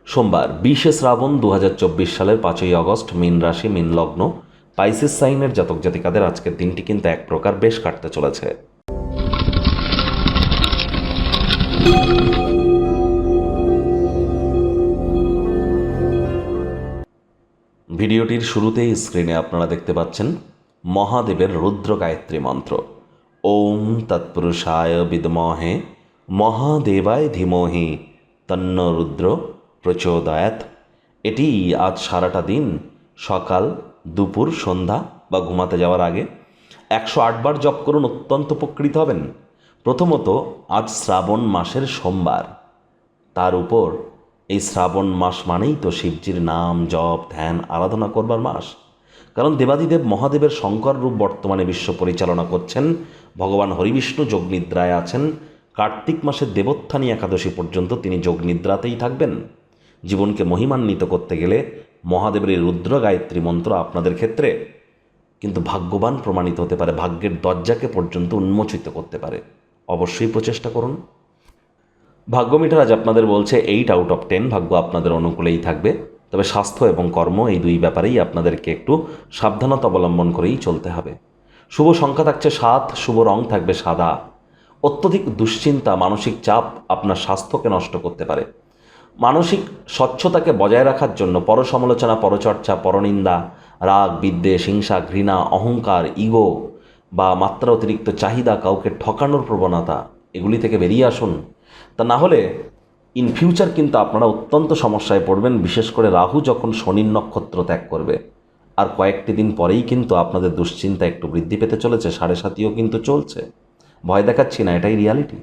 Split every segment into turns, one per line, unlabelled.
সোমবার 20শে শ্রাবণ 2024 সালের 5ই আগস্ট, মীন রাশি, মীন লগ্ন, পাইসিস সাইনের জাতক জাতিকাদের আজকের দিনটি কিন্তু এক প্রকার বেশ কাটতে চলেছে। ভিডিওটির শুরুতেই স্ক্রিনে আপনারা দেখতে পাচ্ছেন মহাদেবের রুদ্র গায়ত্রী মন্ত্র। ওম তৎপুরুষায় বিদ্মহে মহাদেবায় ধীমহি তন্ন রুদ্র প্রচোদয়াৎ। এটি আজ সারাটা দিন সকাল, দুপুর, সন্ধ্যা বা ঘুমাতে যাওয়ার আগে 108 বার জপ করুন, অত্যন্ত উপকৃত হবেন। প্রথমত, আজ শ্রাবণ মাসের সোমবার, তার উপর এই শ্রাবণ মাস মানেই তো শিবজির নাম, জপ, ধ্যান, আরাধনা করবার মাস। কারণ দেবাদিদেব মহাদেবের শঙ্কর রূপ বর্তমানে বিশ্ব পরিচালনা করছেন। ভগবান হরিবিষ্ণু যোগনিদ্রায় আছেন। কার্তিক মাসের দেবোত্থানী একাদশী পর্যন্ত তিনি যোগনিদ্রাতেই থাকবেন। জীবনকে মহিমান্বিত করতে গেলে মহাদেবের এই রুদ্র গায়ত্রী মন্ত্র আপনাদের ক্ষেত্রে কিন্তু ভাগ্যবান প্রমাণিত হতে পারে, ভাগ্যের দরজাকে পর্যন্ত উন্মোচিত করতে পারে। অবশ্যই প্রচেষ্টা করুন। ভাগ্য মিটার আজ আপনাদের বলছে 8 আউট অফ 10, ভাগ্য আপনাদের অনুকূলেই থাকবে। তবে স্বাস্থ্য এবং কর্ম, এই দুই ব্যাপারেই আপনাদেরকে একটু সাবধানতা অবলম্বন করেই চলতে হবে। শুভ সংখ্যা থাকছে 7, শুভ রং থাকবে সাদা। অত্যধিক দুশ্চিন্তা, মানসিক চাপ আপনার স্বাস্থ্যকে নষ্ট করতে পারে। মানসিক স্বচ্ছতাকে বজায় রাখার জন্য পরসমালোচনা, পরচর্চা, পরনিন্দা, রাগ, বিদ্বেষ, হিংসা, ঘৃণা, অহংকার, ইগো বা মাত্রা অতিরিক্ত চাহিদা, কাউকে ঠকানোর প্রবণতা, এগুলি থেকে বেরিয়ে আসুন। তা না হলে ইন ফিউচার কিন্তু আপনারা অত্যন্ত সমস্যায় পড়বেন, বিশেষ করে রাহু যখন শনির নক্ষত্র ত্যাগ করবে। আর কয়েকটি দিন পরেই কিন্তু আপনাদের দুশ্চিন্তা একটু বৃদ্ধি পেতে চলেছে। 7.5ও কিন্তু চলছে। ভয় দেখাচ্ছি না, এটাই রিয়ালিটি।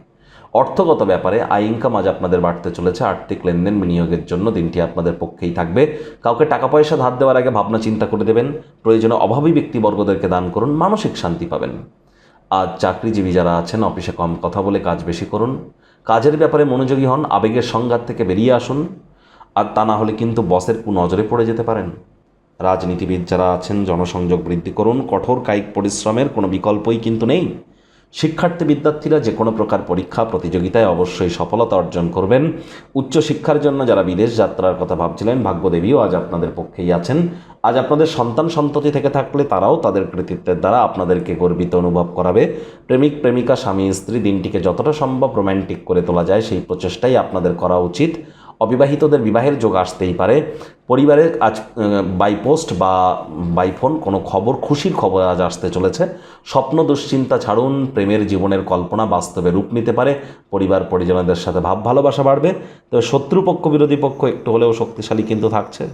অর্থগত ব্যাপারে আয় ইনকাম আজ আপনাদের বাড়তে চলেছে। আর্থিক লেনদেন, বিনিয়োগের জন্য দিনটি আপনাদের পক্ষেই থাকবে। কাউকে টাকা পয়সা ধার দেওয়ার আগে ভাবনা চিন্তা করে দেবেন। প্রয়োজনে অভাবী ব্যক্তিবর্গদেরকে দান করুন, মানসিক শান্তি পাবেন। আজ চাকরিজীবী যারা আছেন, অফিসে কম কথা বলে কাজ বেশি করুন। কাজের ব্যাপারে মনোযোগী হন, আবেগের সংঘাত থেকে বেরিয়ে আসুন। আর তা না হলে কিন্তু বসের কুনজরে পড়ে যেতে পারেন। রাজনীতিবিদ যারা আছেন, জনসংযোগ বৃদ্ধি করুন। কঠোর কায়িক পরিশ্রমের কোনো বিকল্পই কিন্তু নেই। শিক্ষার্থী বিদ্যার্থীরা যে কোনো প্রকার পরীক্ষা প্রতিযোগিতায় অবশ্যই সফলতা অর্জন করবেন। উচ্চশিক্ষার জন্য যারা বিদেশ যাত্রার কথা ভাবছিলেন, ভাগ্যদেবীও আজ আপনাদের পক্ষেই আছেন। আজ আপনাদের সন্তান সন্ততি থেকে থাকলে তারাও তাদের কৃতিত্বের দ্বারা আপনাদেরকে গর্বিত অনুভব করাবে। প্রেমিক প্রেমিকা, স্বামী স্ত্রী দিনটিকে যতটা সম্ভব রোম্যান্টিক করে তোলা যায় সেই প্রচেষ্টাই আপনাদের করা উচিত। অবিবাহিতদের বিবাহের যোগ আসতেই পারে। পরিবারের আজ বাই পোস্ট বা বাই ফোন কোনো খবর, খুশির খবর আজ আসতে চলেছে। স্বপ্ন দুশ্চিন্তা ছাড়ুন, প্রেমের জীবনের কল্পনা বাস্তবে রূপ নিতে পারে। পরিবার পরিজনদের সাথে ভাব ভালোবাসা বাড়বে। তবে শত্রুপক্ষ, বিরোধী পক্ষ একটু হলেও শক্তিশালী কিন্তু থাকছে।